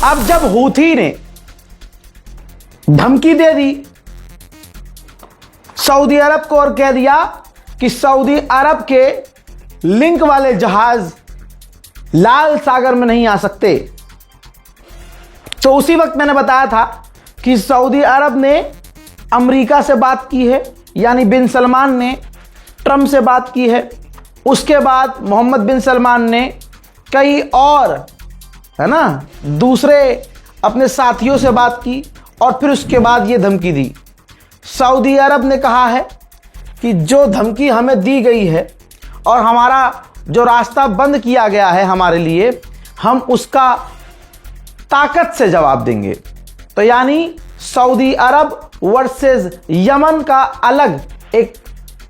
अब जब हूथी ने धमकी दे दी सऊदी अरब को और कह दिया कि सऊदी अरब के लिंक वाले जहाज लाल सागर में नहीं आ सकते, तो उसी वक्त मैंने बताया था कि सऊदी अरब ने अमेरिका से बात की है, यानी बिन सलमान ने ट्रंप से बात की है। उसके बाद मोहम्मद बिन सलमान ने कई और, है ना, दूसरे अपने साथियों से बात की और फिर उसके बाद ये धमकी दी। सऊदी अरब ने कहा है कि जो धमकी हमें दी गई है और हमारा जो रास्ता बंद किया गया है हमारे लिए, हम उसका ताकत से जवाब देंगे। तो यानी सऊदी अरब वर्सेस यमन का अलग एक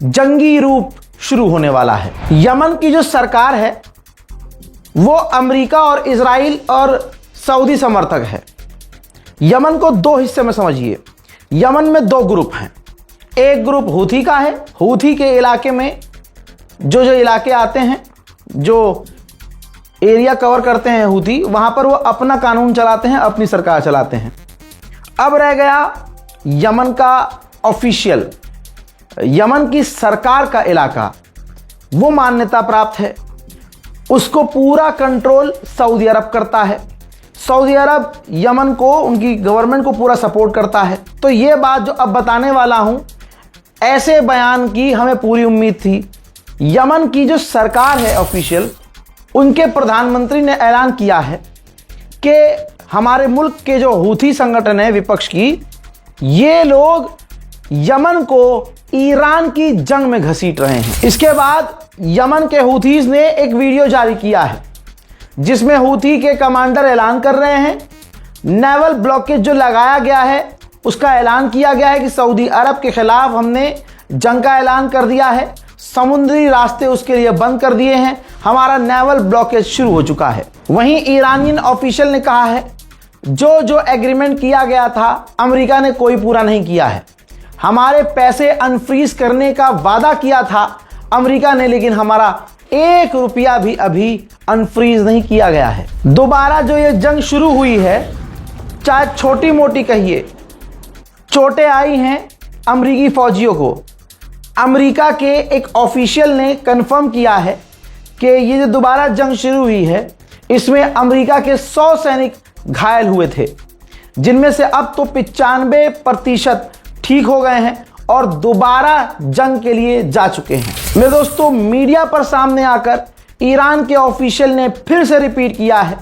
जंगी रूप शुरू होने वाला है। यमन की जो सरकार है वो अमेरिका और इजराइल और सऊदी समर्थक है। यमन को दो हिस्से में समझिए। यमन में दो ग्रुप हैं। एक ग्रुप हूथी का है। हूथी के इलाके में जो इलाके आते हैं, जो एरिया कवर करते हैं हूथी, वहां पर वो अपना कानून चलाते हैं, अपनी सरकार चलाते हैं। अब रह गया यमन का ऑफिशियल, यमन की सरकार का इलाका, वो मान्यता प्राप्त है, उसको पूरा कंट्रोल सऊदी अरब करता है। सऊदी अरब यमन को, उनकी गवर्नमेंट को पूरा सपोर्ट करता है। तो ये बात जो अब बताने वाला हूं, ऐसे बयान की हमें पूरी उम्मीद थी। यमन की जो सरकार है ऑफिशियल, उनके प्रधानमंत्री ने ऐलान किया है कि हमारे मुल्क के जो हूथी संगठन है विपक्ष की, ये लोग यमन को ईरान की जंग में घसीट रहे हैं। इसके बाद यमन के हूथीज ने एक वीडियो जारी किया है जिसमें हूथी के कमांडर ऐलान कर रहे हैं, नेवल ब्लॉकेज जो लगाया गया है उसका ऐलान किया गया है कि सऊदी अरब के खिलाफ हमने जंग का ऐलान कर दिया है, समुद्री रास्ते उसके लिए बंद कर दिए हैं, हमारा नेवल ब्लॉकेज शुरू हो चुका है। वहीं ईरानियन ऑफिशियल ने कहा है जो एग्रीमेंट किया गया था अमेरिका ने कोई पूरा नहीं किया है। हमारे पैसे अनफ्रीज करने का वादा किया था अमेरिका ने, लेकिन हमारा 1 रुपया भी अभी अनफ्रीज नहीं किया गया है। दोबारा जो ये जंग शुरू हुई है, चाहे छोटी मोटी कहिए, चोटें आई हैं अमरीकी फौजियों को। अमेरिका के एक ऑफिशियल ने कंफर्म किया है कि ये जो दोबारा जंग शुरू हुई है, इसमें अमेरिका के 100 सैनिक घायल हुए थे, जिनमें से अब तो 95% ठीक हो गए हैं और दोबारा जंग के लिए जा चुके हैं। मेरे दोस्तों, मीडिया पर सामने आकर ईरान के ऑफिशियल ने फिर से रिपीट किया है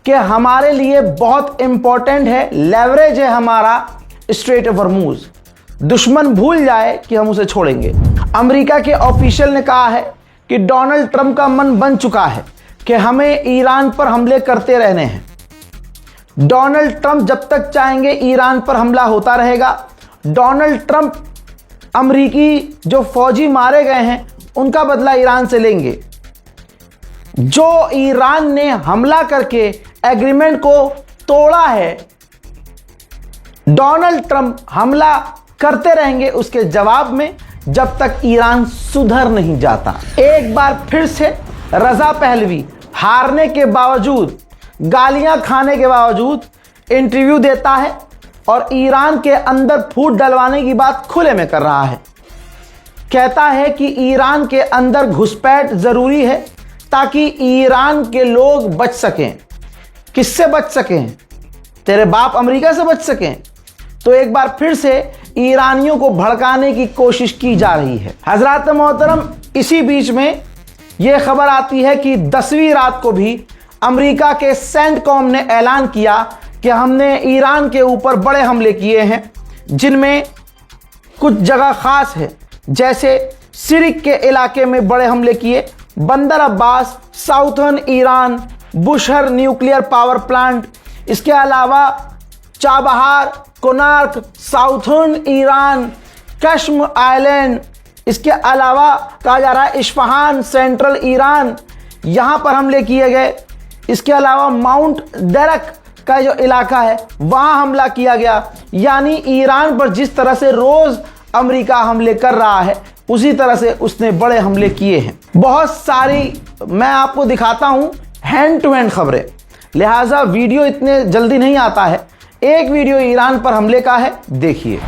कि हमारे लिए बहुत इंपॉर्टेंट है, लेवरेज है हमारा स्ट्रेट ऑफ हॉर्मुज, दुश्मन भूल जाए कि हम उसे छोड़ेंगे। अमेरिका के ऑफिशियल ने कहा है कि डोनाल्ड ट्रंप का मन बन चुका है कि हमें ईरान पर हमले करते रहने हैं। डोनाल्ड ट्रंप जब तक चाहेंगे ईरान पर हमला होता रहेगा। डोनाल्ड ट्रंप अमरीकी जो फौजी मारे गए हैं उनका बदला ईरान से लेंगे। जो ईरान ने हमला करके एग्रीमेंट को तोड़ा है, डोनाल्ड ट्रंप हमला करते रहेंगे उसके जवाब में, जब तक ईरान सुधर नहीं जाता। एक बार फिर से रजा पहलवी हारने के बावजूद, गालियां खाने के बावजूद इंटरव्यू देता है और ईरान के अंदर फूट डलवाने की बात खुले में कर रहा है। कहता है कि ईरान के अंदर घुसपैठ जरूरी है ताकि ईरान के लोग बच सकें। किससे बच सकें? तेरे बाप अमेरिका से बच सकें। तो एक बार फिर से ईरानियों को भड़काने की कोशिश की जा रही है। हजरात मोहतरम, इसी बीच में यह खबर आती है कि 10वीं रात को भी अमेरिका के सेंटकॉम ने ऐलान किया कि हमने ईरान के ऊपर बड़े हमले किए हैं, जिनमें कुछ जगह खास है, जैसे सिरिक के इलाके में बड़े हमले किए, Bandar Abbas, southern Iran, Bushehr nuclear power plant, इसके अलावा Chabahar, Konarak, southern Iran, Qeshm island, इसके अलावा कहा जा रहा है इस्फहान, सेंट्रल ईरान, यहां पर हमले किए गए। इसके अलावा माउंट डेरक का जो इलाका है वहां हमला किया गया। यानी ईरान पर जिस तरह से रोज अमेरिका हमले कर रहा है, उसी तरह से उसने बड़े हमले किए हैं। बहुत सारी मैं आपको दिखाता हूं हैंड टू हैंड खबरें। लिहाजा वीडियो इतने जल्दी नहीं आता है। एक वीडियो ईरान पर हमले का है, देखिए।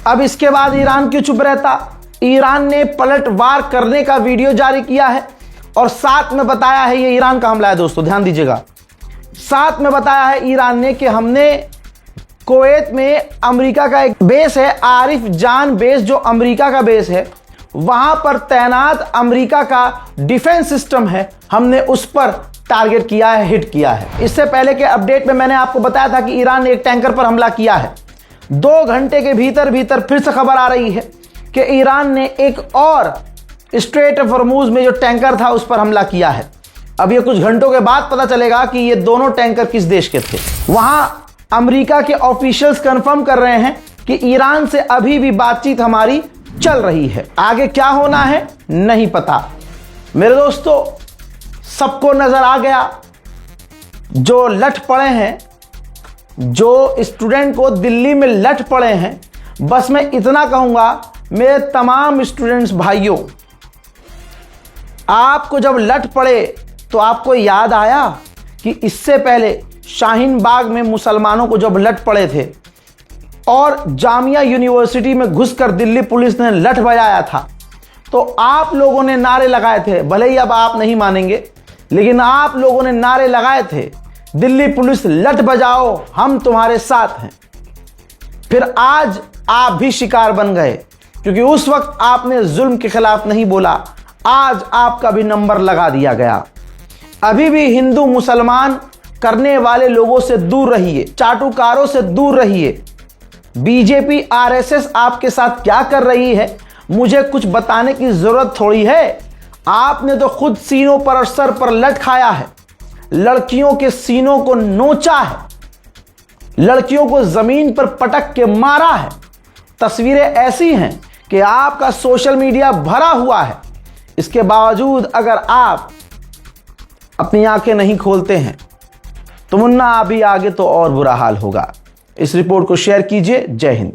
अब इसके बाद ईरान क्यों चुप रहता? ईरान ने पलटवार करने का वीडियो जारी किया है और साथ में बताया है, ये ईरान का हमला है दोस्तों, ध्यान दीजिएगा। साथ में बताया है ईरान ने कि हमने कुवैत में अमेरिका का एक बेस है, आरिफ जान बेस, जो अमेरिका का बेस है, वहां पर तैनात अमेरिका का डिफेंस सिस्टम है, हमने उस पर टारगेट किया है, हिट किया है। इससे पहले के अपडेट में मैंने आपको बताया था कि ईरान ने एक टैंकर पर हमला किया है। 2 घंटे के भीतर फिर से खबर आ रही है कि ईरान ने एक और स्ट्रेट ऑफ हॉर्मुज में जो टैंकर था उस पर हमला किया है। अब ये कुछ घंटों के बाद पता चलेगा कि ये दोनों टैंकर किस देश के थे। वहां अमेरिका के ऑफिशियल्स कंफर्म कर रहे हैं कि ईरान से अभी भी बातचीत हमारी चल रही है। आगे क्या होना है नहीं पता। मेरे दोस्तों, सबको नजर आ गया, जो लठ पड़े हैं, जो स्टूडेंट को दिल्ली में लठ पड़े हैं। बस मैं इतना कहूंगा मेरे तमाम स्टूडेंट्स भाइयों, आपको जब लठ पड़े तो आपको याद आया कि इससे पहले शाहीन बाग में मुसलमानों को जब लठ पड़े थे और जामिया यूनिवर्सिटी में घुसकर दिल्ली पुलिस ने लठ बजाया था, तो आप लोगों ने नारे लगाए थे। भले ही अब आप नहीं मानेंगे, लेकिन आप लोगों ने नारे लगाए थे, दिल्ली पुलिस लठ बजाओ, हम तुम्हारे साथ हैं। फिर आज आप भी शिकार बन गए, क्योंकि उस वक्त आपने जुल्म के खिलाफ नहीं बोला। आज आपका भी नंबर लगा दिया गया। अभी भी हिंदू मुसलमान करने वाले लोगों से दूर रहिए, चाटुकारों से दूर रहिए। बीजेपी आरएसएस आपके साथ क्या कर रही है मुझे कुछ बताने की जरूरत थोड़ी है। आपने तो खुद सीनों पर और सर पर लठ खाया है, लड़कियों के सीनों को नोचा है, लड़कियों को जमीन पर पटक के मारा है। तस्वीरें ऐसी हैं कि आपका सोशल मीडिया भरा हुआ है। इसके बावजूद अगर आप अपनी आंखें नहीं खोलते हैं तो मुन्ना अभी आगे तो और बुरा हाल होगा। इस रिपोर्ट को शेयर कीजिए। जय हिंद।